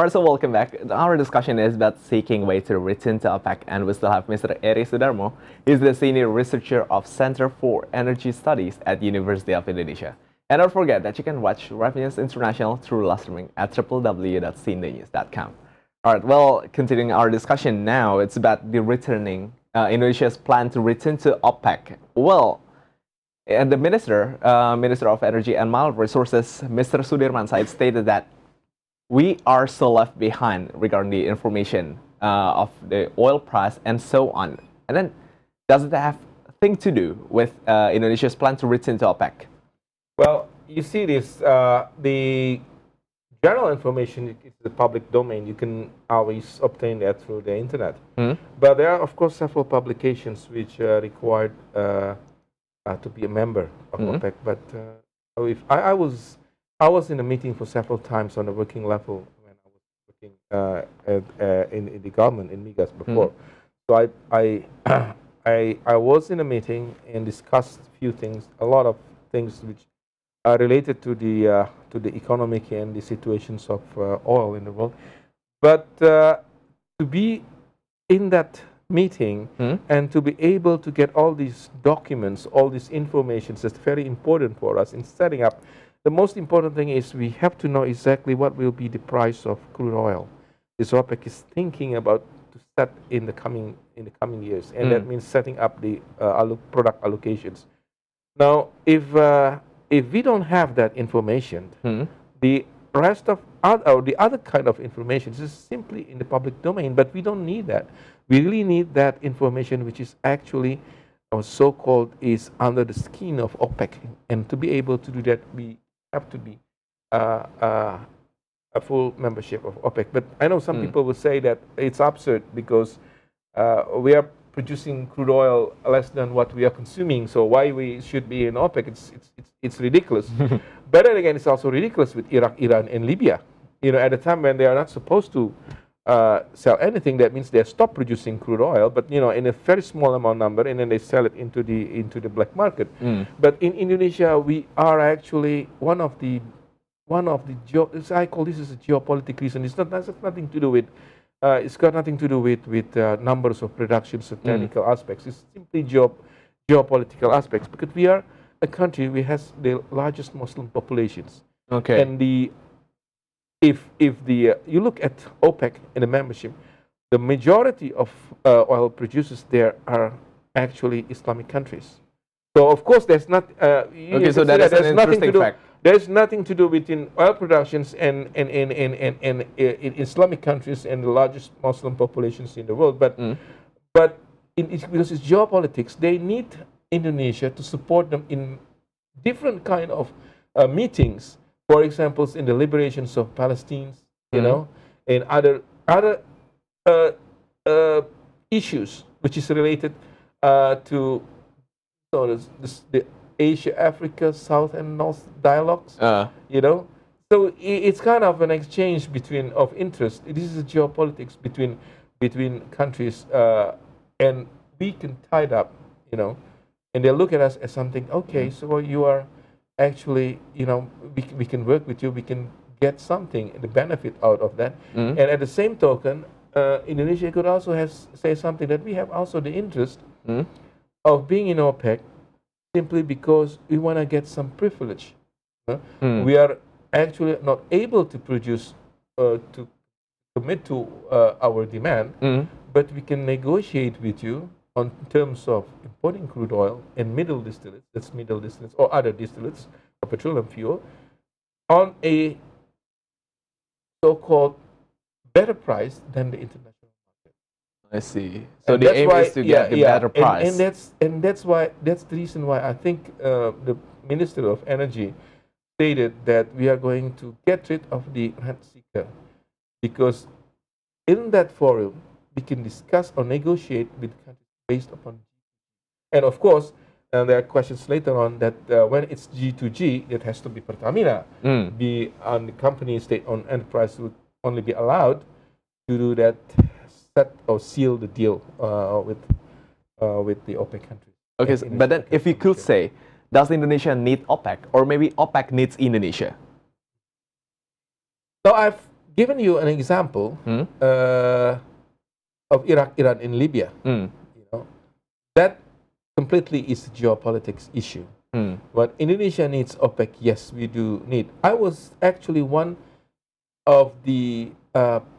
Alright, so welcome back. Our discussion is about seeking way to return to OPEC, and we still have Mr. Erie Soedarmo. He's the senior researcher of Center for Energy Studies at University of Indonesia. And don't forget that you can watch Revenews International through live streaming at www.sindonews.com. Alright, well, continuing our discussion now, it's about the returning, Indonesia's plan to return to OPEC. Well, and the Minister of Energy and Mineral Resources, Mr. Sudirman Said, stated that we are still left behind regarding the information of the oil price and so on. And then, does it have a thing to do with Indonesia's plan to return to OPEC? Well, you see this, the general information is the public domain. You can always obtain that through the internet. But there are, of course, several publications which are required to be a member of OPEC. But if I was in a meeting for several times on a working level when I was working in the government in Migas before. So I was in a meeting and discussed a lot of things which are related to the economic and the situations of oil in the world. But to be in that meeting and to be able to get all these documents, all this information, that's very important for us in setting up. The most important thing is we have to know exactly what will be the price of crude oil. This OPEC is thinking about to set in the coming years, and that means setting up the product allocations. Now, if we don't have that information, the rest of the other kind of information is simply in the public domain, but we don't need that. We really need that information which is actually so-called is under the skin of OPEC, and to be able to do that, we have to be a full membership of OPEC. But I know some people will say that it's absurd because we are producing crude oil less than what we are consuming, so why we should be in OPEC? It's ridiculous. But then again, it's also ridiculous with Iraq, Iran, and Libya. You know, at a time when they are not supposed to sell anything, that means they stop producing crude oil, but you know, in a very small amount number, and then they sell it into the black market. But in Indonesia, we are actually one of the I call this as a geopolitical reason. It's nothing to do with. It's got nothing to do with numbers of productions or technical aspects. It's simply geopolitical aspects, because we are a country which has the largest Muslim populations. Okay. And if you look at OPEC and the membership, the majority of oil producers there are actually Islamic countries. So of course there's not. Okay, so that is an interesting fact. There's nothing to do between oil productions and in Islamic countries and the largest Muslim populations in the world. But because it's geopolitics, they need Indonesia to support them in different kind of meetings. For example, in the liberations of Palestine, you know, and other issues which is related to the Asia, Africa, South and North dialogues. You know, so it's kind of an exchange of interest. This is a geopolitics between countries, and we can tie it up, you know, and they look at us as something. Okay, so you are actually, you know, we can work with you. We can get something, the benefit out of that. And at the same token, Indonesia could also say something that we have also the interest of being in OPEC, simply because we want to get some privilege. We are actually not able to produce, to commit to our demand, but we can negotiate with you on terms of importing crude oil and middle distillates, that's middle distillates or other distillates or petroleum fuel, on a so-called better price than the international market. I see. So the aim is to get the better price. And that's the reason why I think the Minister of Energy stated that we are going to get rid of the rent seeker, because in that forum we can discuss or negotiate with countries based upon. And of course, there are questions later on that when it's G2G, it has to be Pertamina. Be on the company state-owned enterprise would only be allowed to do that, set or seal the deal with the OPEC countries. Okay, so, but then if you could say, does Indonesia need OPEC, or maybe OPEC needs Indonesia? So given you an example of Iraq, Iran, and Libya. You know, that completely is a geopolitics issue. But Indonesia needs OPEC. Yes, we do need. I was actually one of the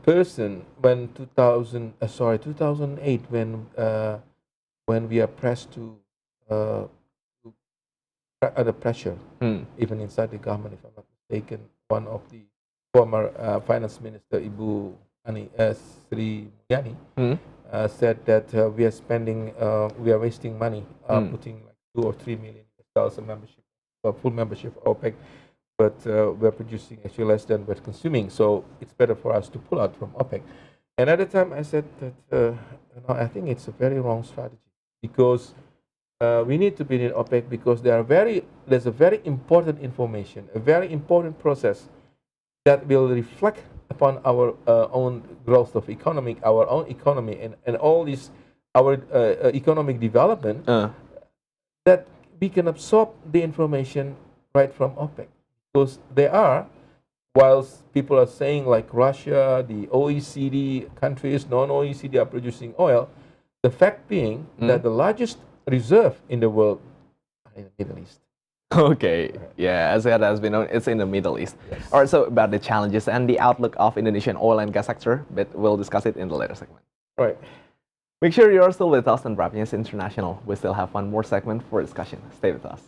person when 2008 when we are pressed to under pressure, even inside the government, if I'm not mistaken. One of the former finance minister, Ibu Sri Mulyani, said that we are spending, we are wasting money, putting like $2 or $3 million of membership, full membership of OPEC, but we're producing actually less than we're consuming. So it's better for us to pull out from OPEC. And at the time, I said that I think it's a very wrong strategy, because we need to be in OPEC because there's a very important information, a very important process that will reflect upon our own growth of economic, our own economy, and all this, our economic development, that we can absorb the information right from OPEC. Because there are, whilst people are saying like Russia, the OECD countries, non-OECD are producing oil, the fact being that the largest reserve in the world are in the Middle East. Okay, yeah, as it has been known, it's in the Middle East. Yes. All right, so about the challenges and the outlook of Indonesian oil and gas sector, but we'll discuss it in the later segment. Right. Make sure you're still with us on Revenews International. We still have one more segment for discussion. Stay with us.